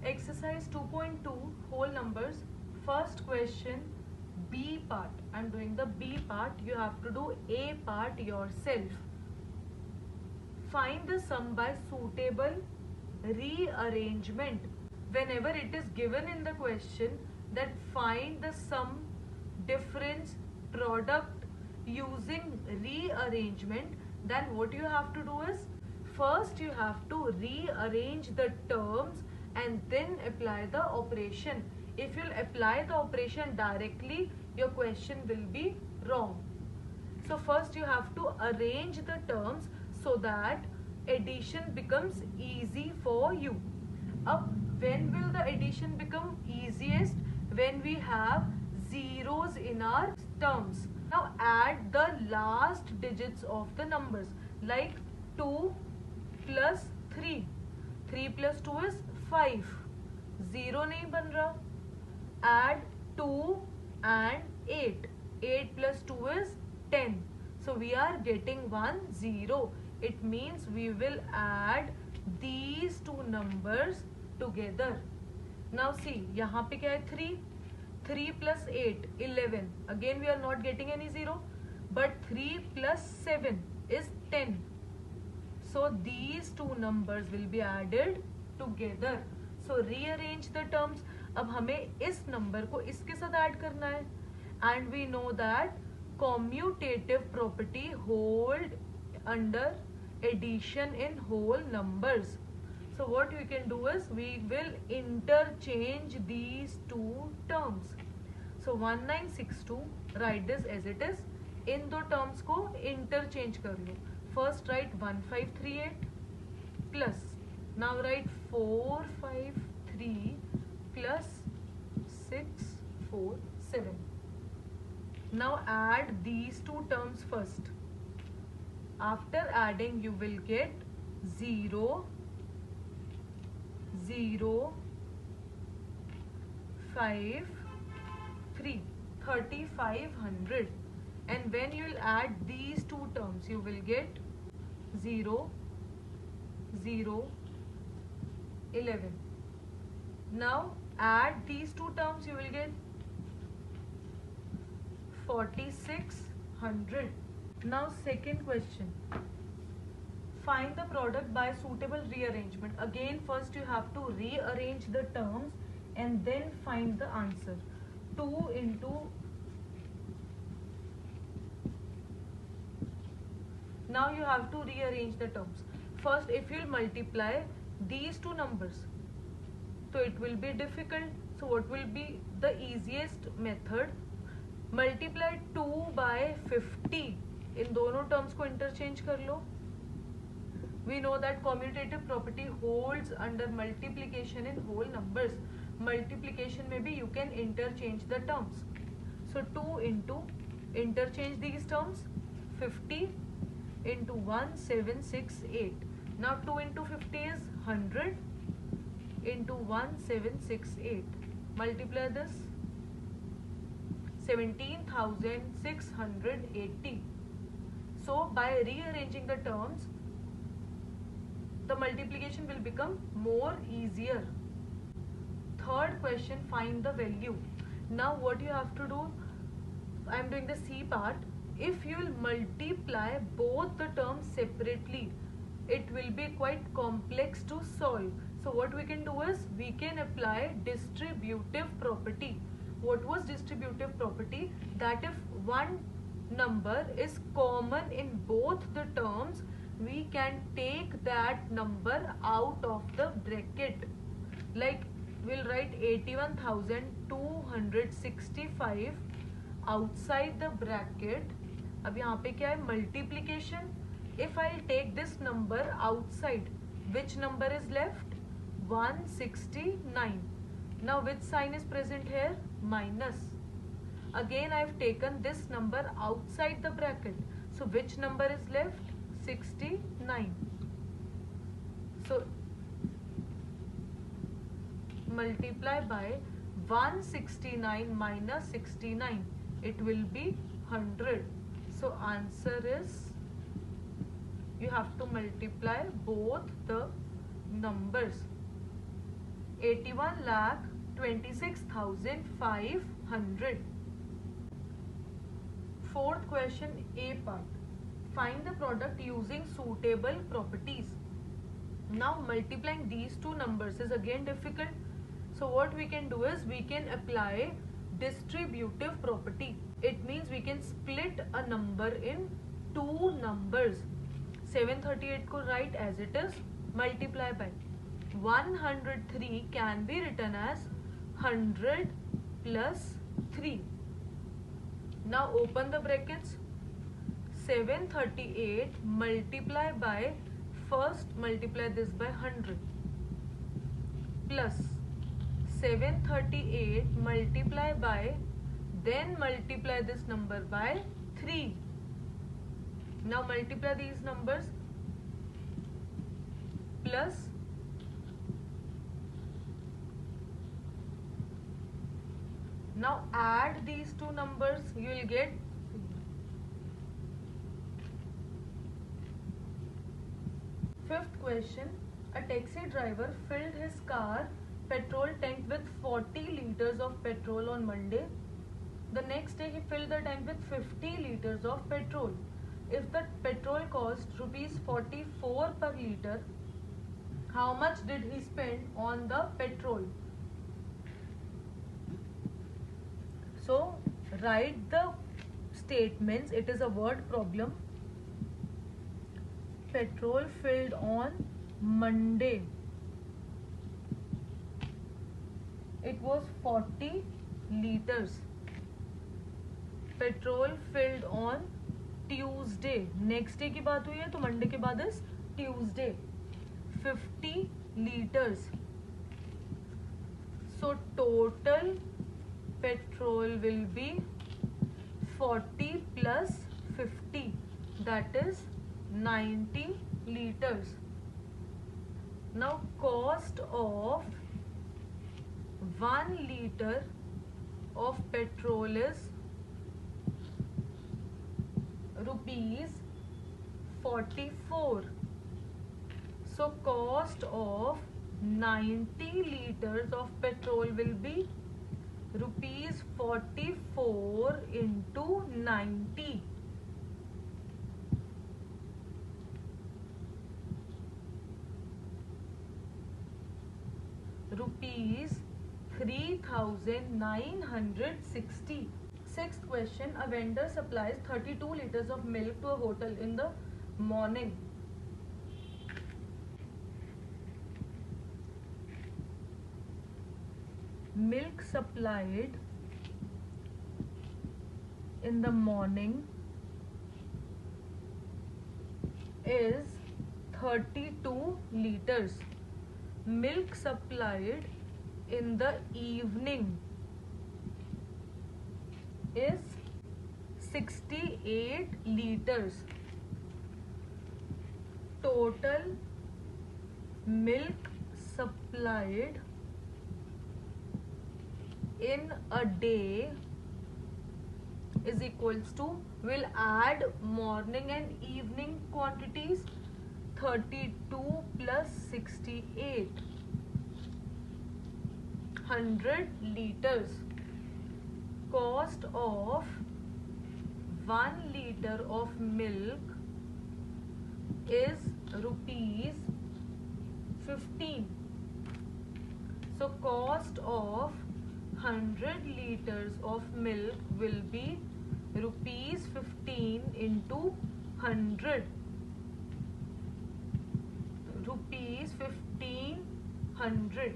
Exercise 2.2 whole numbers. First question, B part. I'm doing the B part. You have to do A part yourself. Find the sum by suitable rearrangement. Whenever it is given in the question that find the sum, difference, product using rearrangement, then what you have to do is first you have to rearrange the terms and then apply the operation. If you'll apply the operation directly, your question will be wrong. So first you have to arrange the terms so that addition becomes easy for you. When will the addition become easiest? When we have zeros in our terms. Now add the last digits of the numbers, like 2 plus 3. 3 plus 2 is 5. 0 नहीं बन रहा. Add 2 and 8. 8 plus 2 is 10. So we are getting 1 0. It means we will add these two numbers together. Now see, यहाँ पे क्या है 3. 3 plus 8 11. Again we are not getting any 0. But 3 plus 7 is 10. So these two numbers will be added together. So rearrange the terms. अब हमें इस number को इसके साथ ऐड करना है. And we know that commutative property hold under addition in whole numbers. So what we can do is we will interchange these two terms. So 1962, write this as it is. इन दो terms को interchange कर लो. First write 1538 plus. Now write 453 plus 647. Now add these two terms first. After adding you will get 0 0 5 3 3500. And when you will add these two terms you will get 0 0 11. Now add these two terms you will get 4600. Now second question, find the product by suitable rearrangement. Again first you have to rearrange the terms and then find the answer. 2 into now you have to rearrange the terms. First if you multiply these two numbers, so it will be difficult. So what will be the easiest method? Multiply 2 by 50. इन दोनों terms को interchange कर लो. We know that commutative property holds under multiplication in whole numbers. Multiplication में भी you can interchange the terms. So 2 into interchange these terms 50 into 1768. Now 2 into 50 is 100 into 1768. Multiply this 17,680. So by rearranging the terms, the multiplication will become more easier. Third question, find the value. Now what you have to do, I am doing the C part. If you will multiply both the terms separately, it will be quite complex to solve. So what we can do is we can apply distributive property. What was distributive property? That if one number is common in both the terms, we can take that number out of the bracket. Like we'll write 81,265 outside the bracket. अब यहाँ पे क्या है? Multiplication. If I'll take this number outside, which number is left? 169. Now which sign is present here? Minus. Again I have taken this number outside the bracket. So which number is left? 69. So multiply by 169 minus 69. It will be 100. So answer is you have to multiply both the numbers. 81,26,500. Fourth question, A part. Find the product using suitable properties. Now multiplying these two numbers is again difficult. So what we can do is we can apply distributive property. It means we can split a number in two numbers. 738 को write as it is, multiply by 103 can be written as 100 plus 3. Now open the brackets. 738 multiply by, first multiply this by 100 plus 738 multiply by, then multiply this number by 3. Now multiply these numbers plus now add these two numbers, you will get fifth question. A taxi driver filled his car petrol tank with 40 liters of petrol on Monday. The next day he filled the tank with 50 liters of petrol. If the petrol cost rupees 44 per liter, how much did he spend on the petrol? So write the statements. It is a word problem. Petrol filled on Monday, it was 40 liters. Petrol filled on Tuesday, next day की बात हुई है तो Monday के बाद is Tuesday, 50 liters. So total petrol will be 40 plus 50, that is 90 liters. Now cost of 1 liter of petrol is rupees 44. So cost of 90 liters of petrol will be rupees 44 into 90. Rupees 3,960. Sixth question. A vendor supplies 32 liters of milk to a hotel in the morning. Milk supplied in the morning is 32 liters. Milk supplied in the evening is 68 liters. Total milk supplied in a day is equals to, we'll add morning and evening quantities, 32 plus 68, 100 liters. Cost of 1 liter of milk is rupees 15. So cost of 100 liters of milk will be rupees 15 into 100. Rupees 1500.